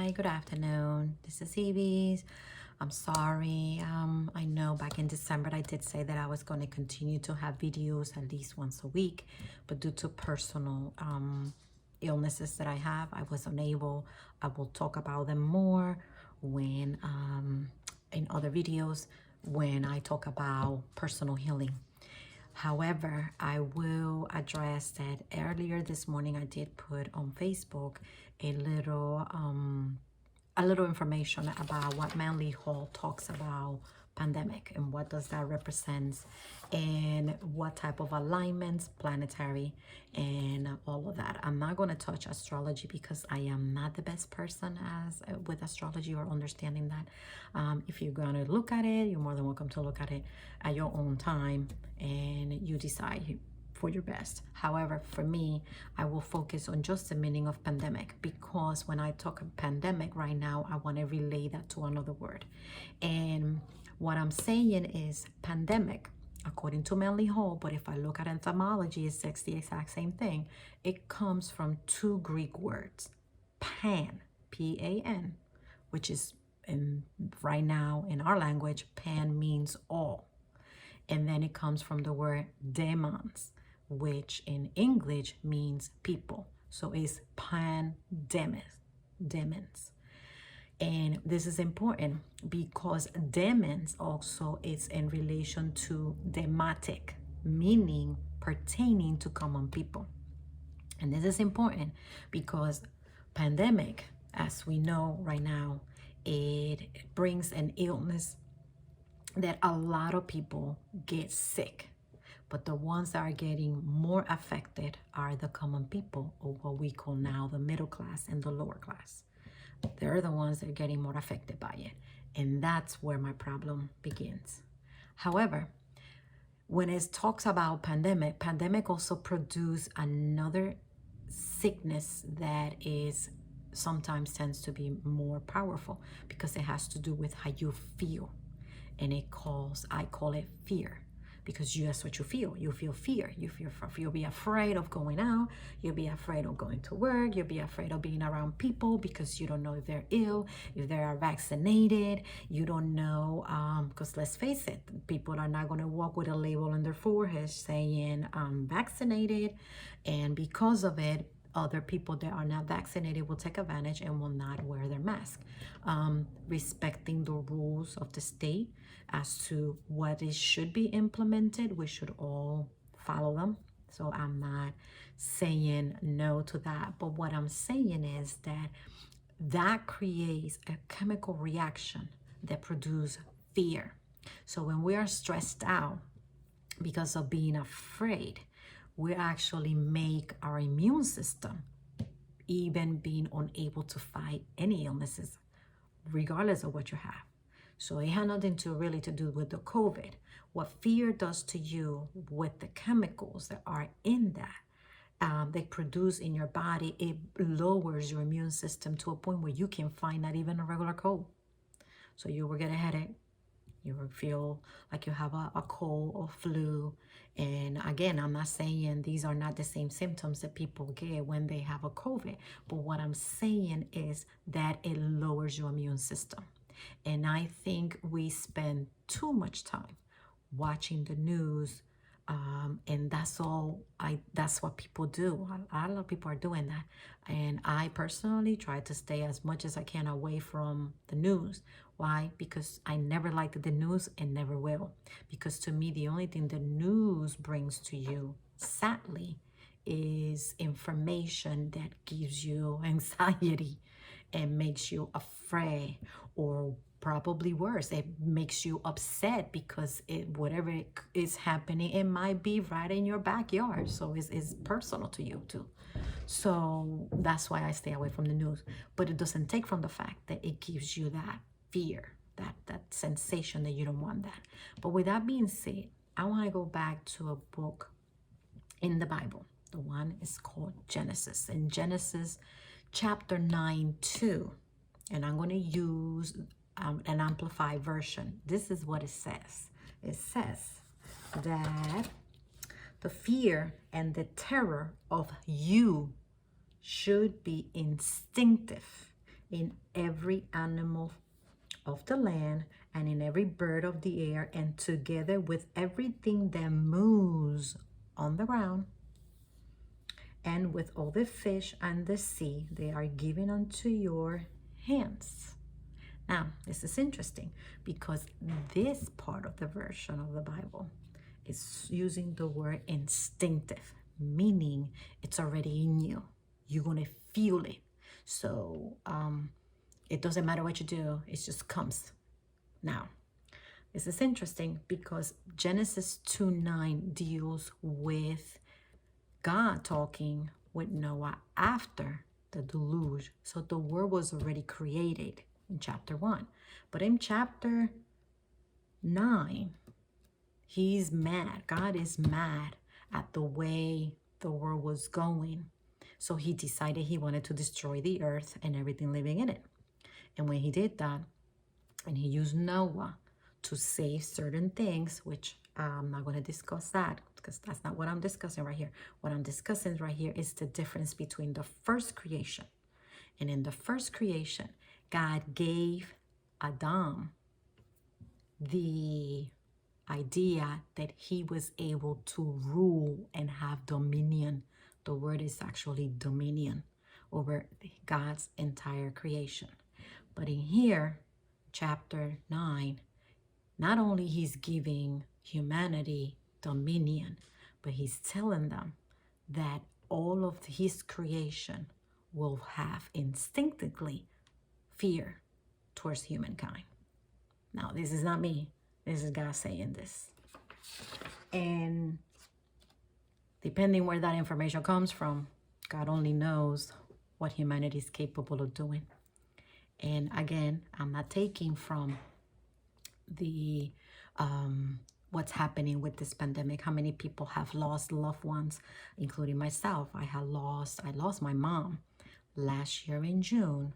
Hi, good afternoon. This is Evie's. I'm sorry. I know back in December I did say that I was going to continue to have videos at least once a week, but due to personal illnesses that I have, I was unable. I will talk about them more when in other videos when I talk about personal healing. However, I will address that earlier this morning I did put on Facebook a little information about what Manly Hall talks about pandemic and what does that represent and what type of alignments planetary and all of that. I'm not going to touch astrology because I am not the best person as with astrology or understanding that. If you're going to look at it, you're more than welcome to look at it at your own time and you decide for your best. However, for me, I will focus on just the meaning of pandemic because when I talk pandemic right now, I want to relate that to another word. And what I'm saying is pandemic, according to Manly Hall, but if I look at etymology, it's the exact same thing. It comes from two Greek words, pan, P-A-N, which is right now in our language, pan means all. And then it comes from the word demons, which in English means people. So it's pandemic, demons. And this is important because demons also is in relation to dematic, meaning pertaining to common people. And this is important because pandemic, as we know right now, it brings an illness that a lot of people get sick, but the ones that are getting more affected are the common people, or what we call now the middle class and the lower class. They're the ones that are getting more affected by it, and that's where my problem begins. However, when it talks about pandemic also produce another sickness that is sometimes tends to be more powerful because it has to do with how you feel. And I call it fear, because that's what you feel. You feel fear. You'll be afraid of going out. You'll be afraid of going to work. You'll be afraid of being around people because you don't know if they're ill, if they are vaccinated. You don't know, because let's face it, people are not going to walk with a label on their forehead saying I'm vaccinated. And because of it, other people that are not vaccinated will take advantage and will not wear their mask. Respecting the rules of the state as to what it should be implemented, we should all follow them. So I'm not saying no to that, but what I'm saying is that creates a chemical reaction that produces fear. So when we are stressed out because of being afraid, we actually make our immune system even being unable to fight any illnesses, regardless of what you have. So it had nothing to do with the COVID. What fear does to you with the chemicals that are in that, they produce in your body, it lowers your immune system to a point where you can find not even a regular cold. So you will get a headache. You will feel like you have a cold or flu. And again, I'm not saying these are not the same symptoms that people get when they have a COVID. But what I'm saying is that it lowers your immune system. And I think we spend too much time watching the news. And that's what people do. A lot of people are doing that. And I personally try to stay as much as I can away from the news. Why? Because I never liked the news and never will. Because to me, the only thing the news brings to you, sadly, is information that gives you anxiety and makes you afraid, or probably worse, it makes you upset because whatever is happening, it might be right in your backyard. So it's personal to you too. So that's why I stay away from the news. But it doesn't take from the fact that it gives you that fear, that sensation that you don't want that. But with that being said, I want to go back to a book in the Bible. The one is called Genesis. In Genesis chapter 9:2, and I'm going to use an amplified version. This is what it says. It says that the fear and the terror of you should be instinctive in every animal of the land and in every bird of the air, and together with everything that moves on the ground, and with all the fish and the sea, they are given unto your hands. Now, this is interesting because this part of the version of the Bible is using the word instinctive, meaning it's already in you. You're going to feel it. So it doesn't matter what you do, it just comes. Now, this is interesting because Genesis 2:9 deals with God talking with Noah after the deluge. So the world was already created in chapter 1. But in chapter 9, he's mad. God is mad at the way the world was going. So he decided he wanted to destroy the earth and everything living in it. And when he did that, and he used Noah to save certain things, which I'm not going to discuss that because that's not what I'm discussing right here. What I'm discussing right here is the difference between the first creation. And in the first creation, God gave Adam the idea that he was able to rule and have dominion. The word is actually dominion over God's entire creation. But in here, chapter 9, not only he's giving humanity dominion, but he's telling them that all of his creation will have instinctively fear towards humankind. Now, this is not me. This is God saying this. And depending where that information comes from, God only knows what humanity is capable of doing. And again, I'm not taking from the what's happening with this pandemic, how many people have lost loved ones, including myself. I lost my mom last year in June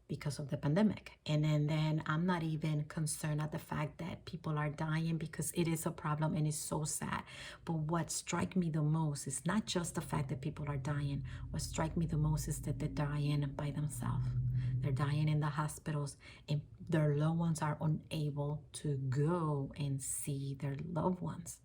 because of the pandemic. And then I'm not even concerned at the fact that people are dying, because it is a problem and it's so sad. But what strikes me the most is not just the fact that people are dying. What strikes me the most is that they're dying by themselves. They're dying in the hospitals, and their loved ones are unable to go and see their loved ones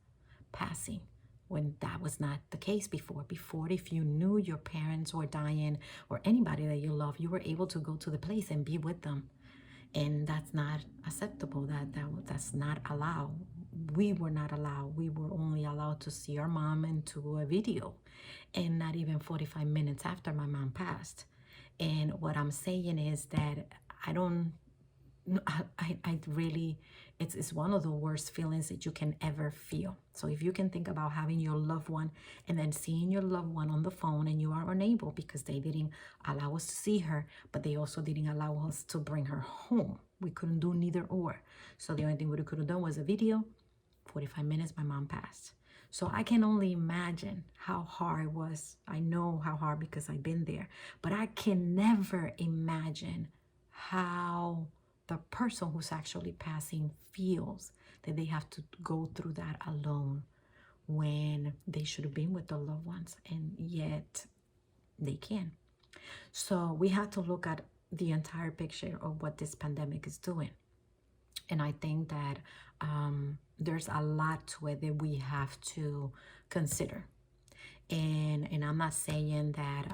passing, when that was not the case before. Before, if you knew your parents were dying or anybody that you love, you were able to go to the place and be with them. And that's not acceptable. That's not allowed. We were not allowed. We were only allowed to see our mom and to a video, and not even 45 minutes after my mom passed. And what I'm saying is that I really, it's one of the worst feelings that you can ever feel. So if you can think about having your loved one and then seeing your loved one on the phone, and you are unable because they didn't allow us to see her, but they also didn't allow us to bring her home. We couldn't do neither or. So the only thing we could have done was a video. 45 minutes, my mom passed. So I can only imagine how hard it was. I know how hard because I've been there. But I can never imagine how the person who's actually passing feels, that they have to go through that alone when they should have been with their loved ones, and yet they can. So we have to look at the entire picture of what this pandemic is doing. And I think that there's a lot to it that we have to consider. And I'm not saying that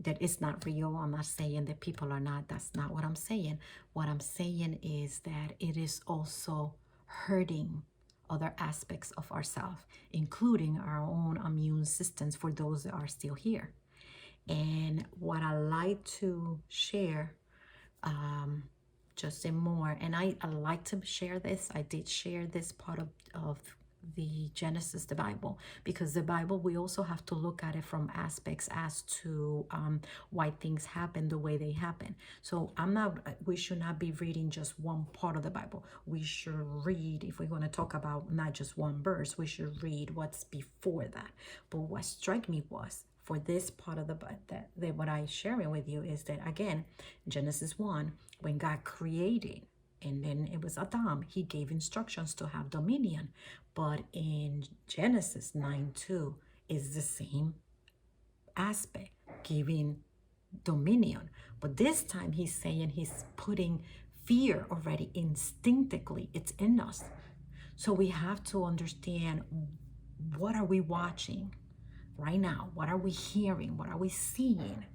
that it's not real. I'm not saying that people are not. That's not what I'm saying. What I'm saying is that it is also hurting other aspects of ourselves, including our own immune systems for those that are still here. And what I like to share, just in more, and I like to share this. I did share this part of the Genesis, the Bible, because the Bible, we also have to look at it from aspects as to why things happen the way they happen. So we should not be reading just one part of the Bible. We should read, if we're going to talk about not just one verse, we should read what's before that. But what struck me was, for this part of the Bible, that what I'm sharing with you is that, again, Genesis 1, when God created, and then it was Adam, he gave instructions to have dominion. But in Genesis 9:2 is the same aspect, giving dominion. But this time he's saying he's putting fear already instinctively. It's in us. So we have to understand, what are we watching right now? What are we hearing? What are we seeing?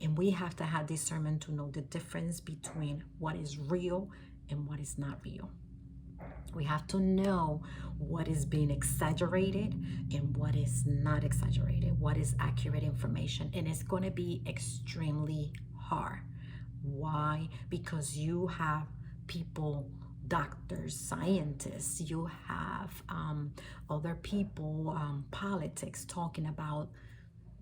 And we have to have discernment to know the difference between what is real and what is not real. We have to know what is being exaggerated and what is not exaggerated, what is accurate information. And it's going to be extremely hard. Why? Because you have people, doctors, scientists, you have other people, politics, talking about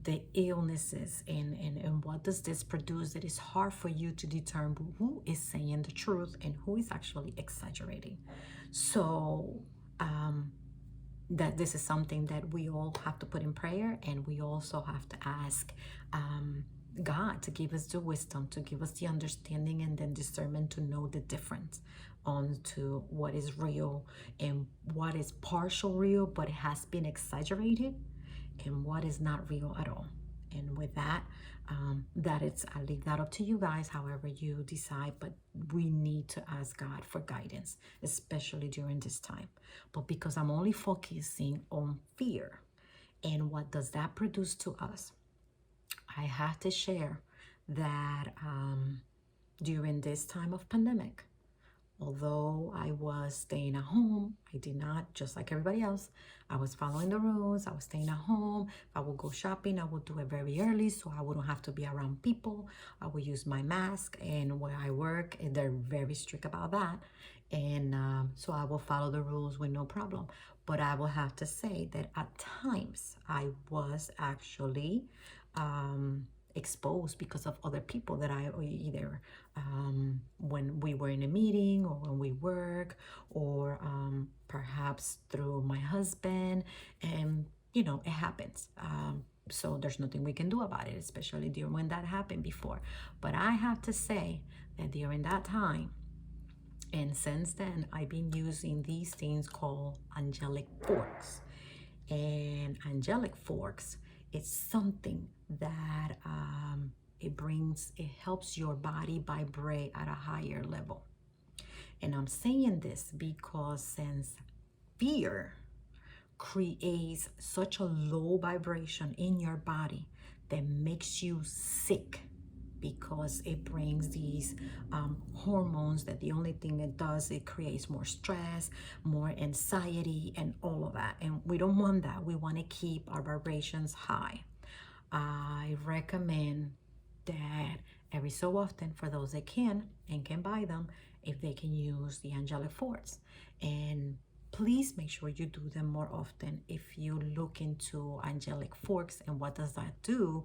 the illnesses and what does this produce. It is hard for you to determine who is saying the truth and who is actually exaggerating. So that this is something that we all have to put in prayer, and we also have to ask God to give us the wisdom, to give us the understanding and then discernment to know the difference on to what is real and what is partial real but it has been exaggerated, and what is not real at all. And with that, I leave that up to you guys, however you decide, but we need to ask God for guidance, especially during this time. But because I'm only focusing on fear and what does that produce to us, I have to share that during this time of pandemic, although I was staying at home, I did not, just like everybody else, I was following the rules. I was staying at home. If I would go shopping, I would do it very early so I wouldn't have to be around people. I would use my mask, and where I work, they're very strict about that. And so I will follow the rules with no problem. But I will have to say that at times I was actually exposed because of other people that I either when we were in a meeting or when we work, or perhaps through my husband, and it happens. So there's nothing we can do about it, especially during when that happened before. But I have to say that during that time, and since then, I've been using these things called angelic forks. And angelic forks, it's something that it helps your body vibrate at a higher level. And I'm saying this because since fear creates such a low vibration in your body that makes you sick, because it brings these hormones that the only thing it does, it creates more stress, more anxiety, and all of that. And we don't want that. We want to keep our vibrations high. I recommend that every so often, for those that can and can buy them, if they can use the angelic forks. And please make sure you do them more often. If you look into angelic forks and what does that do,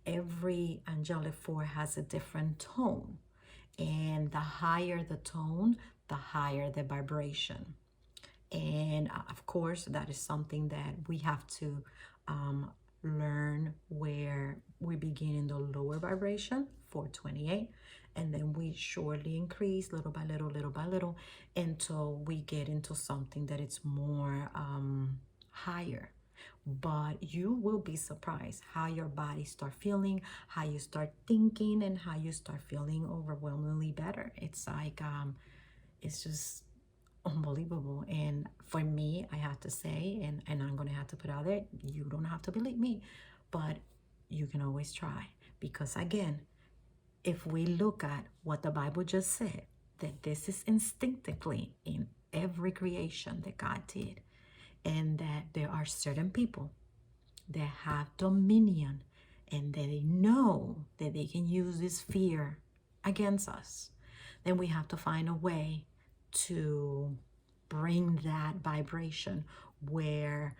every angelic fork has a different tone. And the higher the tone, the higher the vibration. And of course, that is something that we have to learn, where we begin in the lower vibration, 428, and then we surely increase little by little until we get into something that it's more higher. But you will be surprised how your body start feeling, how you start thinking, and how you start feeling overwhelmingly better. It's like it's just unbelievable. And for me, I have to say, and I'm gonna have to put out there, you don't have to believe me, but you can always try. Because again, if we look at what the Bible just said, that this is instinctively in every creation that God did, and that there are certain people that have dominion, and that they know that they can use this fear against us, then we have to find a way to bring that vibration where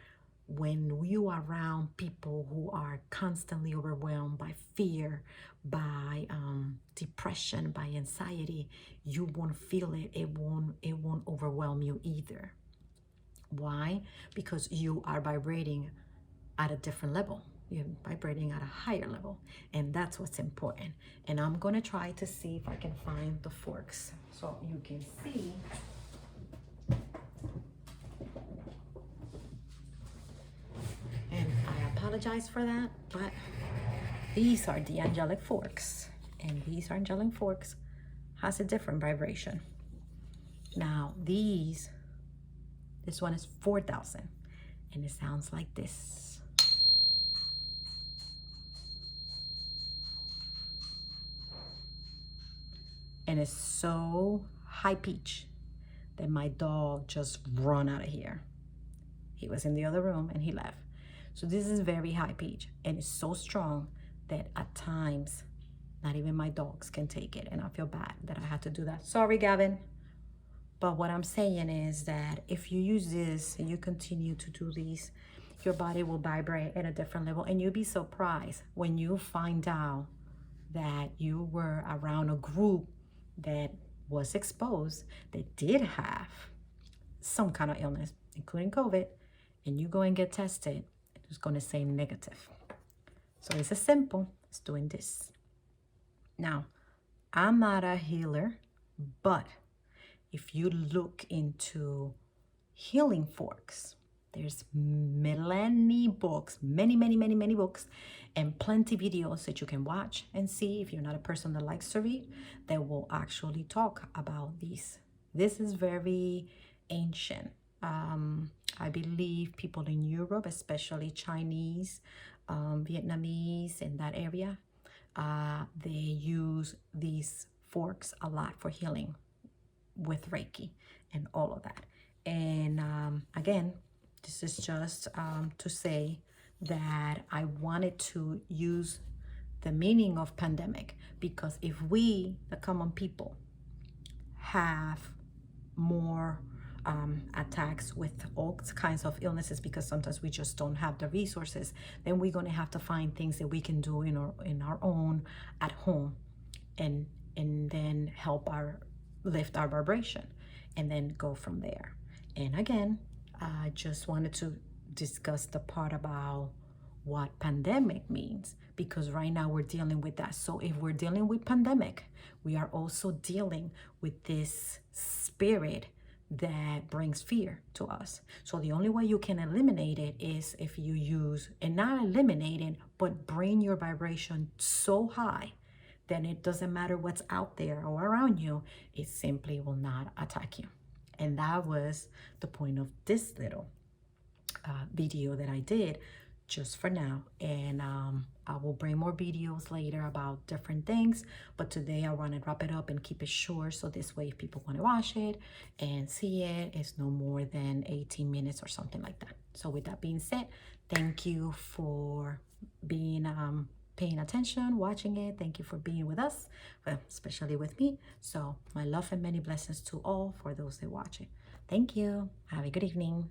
when you are around people who are constantly overwhelmed by fear, by depression, by anxiety, you won't feel it. It won't overwhelm you either. Why? Because you are vibrating at a different level. You're vibrating at a higher level, and that's what's important. And I'm gonna try to see if I can find the forks so you can see. And I apologize for that, but these are the angelic forks, and these are angelic forks has a different vibration. Now this one is 4,000, and it sounds like this. And it's so high pitch that my dog just run out of here. He was in the other room and he left. So this is very high pitch, and it's so strong that at times not even my dogs can take it, and I feel bad that I had to do that. Sorry, Gavin. But what I'm saying is that if you use this and you continue to do these, your body will vibrate at a different level, and you'll be surprised when you find out that you were around a group that was exposed, that did have some kind of illness, including COVID, and you go and get tested, it's going to say negative. So it's as simple as doing this. Now, I'm not a healer, but if you look into healing forks, there's many books, many books, and plenty videos that you can watch and see if you're not a person that likes to read, that will actually talk about these. This is very ancient. I believe people in Europe, especially Chinese, Vietnamese, in that area, they use these forks a lot for healing with Reiki and all of that. And again, this is just to say that I wanted to use the meaning of pandemic, because if we, the common people, have more attacks with all kinds of illnesses, because sometimes we just don't have the resources, then we're going to have to find things that we can do in our own at home, and then help lift our vibration, and then go from there. And again, I just wanted to discuss the part about what pandemic means, because right now we're dealing with that. So if we're dealing with pandemic, we are also dealing with this spirit that brings fear to us. So the only way you can eliminate it is if you use, and not eliminate it, but bring your vibration so high then it doesn't matter what's out there or around you, it simply will not attack you. And that was the point of this little video that I did just for now. And I will bring more videos later about different things, but today I want to wrap it up and keep it short, so this way if people want to watch it and see it, it's no more than 18 minutes or something like that. So with that being said, thank you for being paying attention, watching it. Thank you for being with us, well, especially with me. So my love and many blessings to all for those that watch it. Thank you. Have a good evening.